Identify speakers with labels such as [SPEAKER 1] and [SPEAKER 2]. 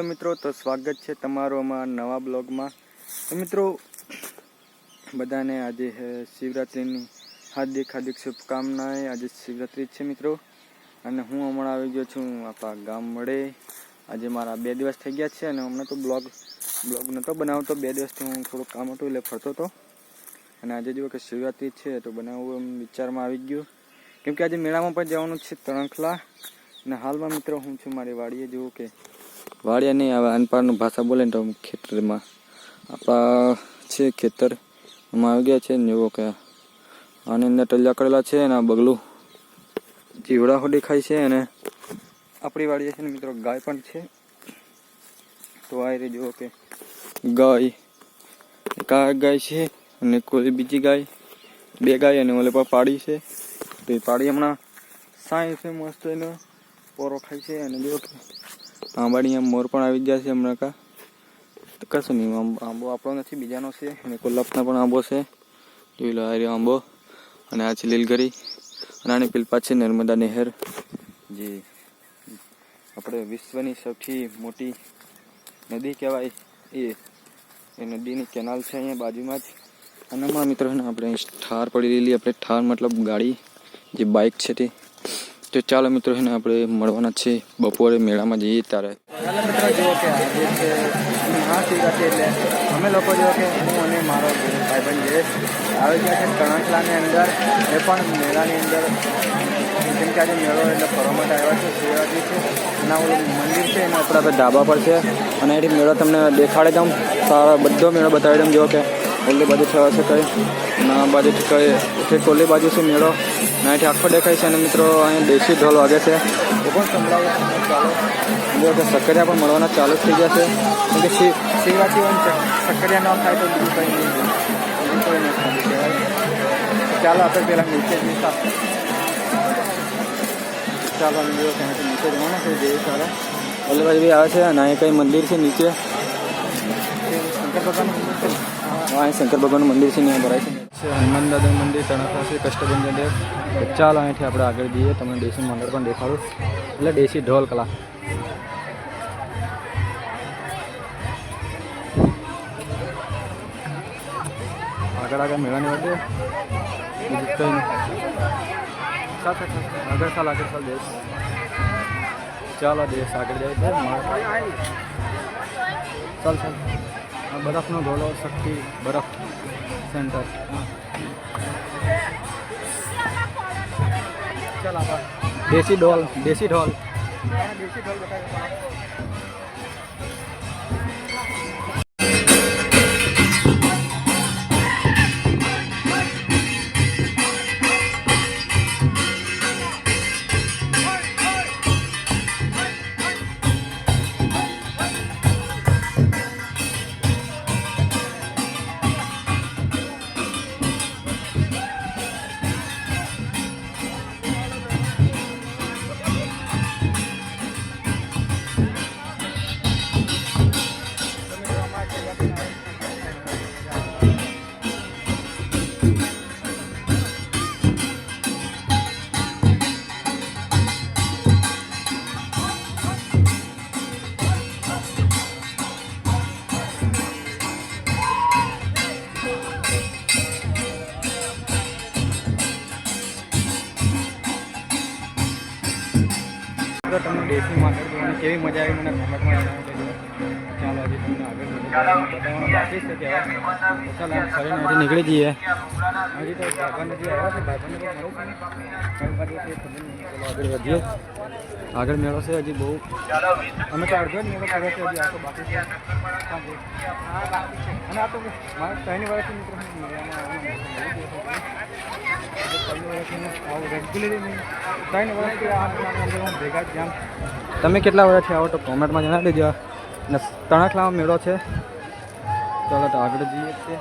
[SPEAKER 1] Hello मित्रों, तो स्वागत है तमारो अमारा नवा ब्लॉग में। तो मित्रों बधाने आज है शिवरात्रि हार्दिक हार्दिक शुभकामनाएं। आज शिवरात्रि है मित्रों अने हूँ हमणां आवी गयो छुं आपणा गाम मळे। आज मारा 2 दिवस थई गया छे अने हमणे तो ब्लॉग नतो बनावतो। 2 दिवसथी हूँ थोड़ो काम हतुं એટલે ફરતો હતો અને આજે જો કે શિવરાત્રિ છે તો બનાવવું એમ વિચારમાં આવી ગયું, કેમ કે આજે મેળામાં પણ જવાનું છે તણખલા। અને હાલમાં મિત્રો હું છું મારી વાડીએ। જુઓ કે વાડિયા નહીં આવે અનપારનું ભાષા બોલે ને તો ખેતરમાં આપણા છે ખેતર એમાં આવી ગયા છે ને। જુઓ કે આની અંદર ટલ્યા કરેલા છે અને આ બગલું જીવડાઓ દેખાય છે અને આપણી વાડીએ છે ને મિત્રો ગાય પણ છે। તો આ રીતે જુઓ કે ગાય એક આ ગાય છે અને કોઈ બીજી ગાય, 2 ગાય અને ઓલે પર પાડી છે। તો એ પાડી હમણાં સાંઈ છે મસ્ત એનો પોરો ખાય છે। અને જુઓ કે આંબાડી મોર પણ આવી ગયા છે હમણાં કા। તો કશું નહીં, આંબો આપણો નથી બીજાનો છે અને કોલ્લાપના પણ આંબો છે। જોઈ લો આ રહ્યો આંબો અને આ છે લીલગરી અને આની પેલી પાછી નર્મદા નહેર, જે આપણે વિશ્વની સૌથી મોટી નદી કહેવાય એ નદીની કેનાલ છે અહીંયા બાજુમાં જ। અને આમાં મિત્રો આપણે ઠાર પડી રહેલી, આપણે ઠાર મતલબ ગાડી જે બાઇક છે તે। તો ચાલો મિત્રો છે ને આપણે મળવાના છે બપોરે મેળામાં જઈએ ત્યારે। ચાલો મિત્રો જુઓ કે આજે છે મહાશિવરાત્રિ એટલે અમે લોકો જુઓ કે હું અને મારો ભાઈબંધ જયેશ આવી ગયા છે તણખલાની અંદર। એ પણ મેળાની અંદર, કેમ કે આજે મેળો એટલે ફરવા માટે આવ્યા છે, શિવરાત્રિ છે અને ઓલું મંદિર છે એના ઉપર આપણે ધાબા પર છે અને એથી મેળો તમને દેખાડી દઉં, સારા બધો મેળો બતાવી દઉં। જુઓ કે ઓલી બાજુ થવા છે કઈ અને આ બાજુથી કઈ ઠીક ઓલી બાજુ છે મેળો અને અહીંથી આખો દેખાય છે। અને મિત્રો અહીંયા દેશી ઢોલ વાગે છે એ પણ સંભળાવે છે। ચાલો જો કે સક્કરિયા પણ મળવાના ચાલુ થઈ ગયા છે, કેમ કે શિવરાત્રિ હોય ને સક્કરિયા ન ખાય તો બીજું કંઈ નહીં, કોઈ ન ખાલી કહેવાય। ચાલો આપણે પહેલાં નીચે જઈશું। ચાલો અમે જો કે અહીંથી નીચે જવાના છે જે સારા ઓલી બાજુ બી આવે છે અને અહીં કંઈ મંદિર છે નીચે શંકર ભગવાનનું મંદિર છે। અહીં શંકર ભગવાનનું મંદિર છે, ત્યાં ભરાય છે હનુમાન દાદાનું મંદિર તણખલા છે કષ્ટભંજન દેવ। ચાલો અહીંથી આપણે આગળ જઈએ, તમને દેશી મંદિર પણ દેખાડું, એટલે દેશી ઢોલ કલા। આગળ મેળાની વધે બીજું કંઈ નહીં, આગળ ચાલ દેશ। ચાલો દેશ આગળ જાય ચાલ બરફનો ગોળો શક્તિ બરફ સેન્ટર। ચાલ આપણે દેશી ઢોલ બતાવ્યો। તમને દેશી માર્કેટ જોવાની કેવી મજા આવી મને કોમેન્ટમાં જણાવી દેજો। ચાલો હજી તમને આગળ બતાવવાનું બાકી છે કહેવાય। ચાલો ફરીને અહીંથી નીકળી જઈએ। હજી તો ભાઈબંધ હજી આવ્યા છે, ભાઈબંધને મળું છું આગળ વધીએ। આગળ મેળો છે હજી બહુ, અમે તો અડધો જ મેળો કર્યો છે, હજી આખો બાકી છે અને આ તો મારા 3 વર્ષથી મિત્રો મેળામાં રેગ્યુલરી 3 વર્ષથી આ ભેગા જ જામ। તમે કેટલા વર્ષથી આવો તો કોમેન્ટમાં જણાવી દેજો। અને તણખલામાં મેળો છે, ચાલો તો આગળ જઈએ છીએ।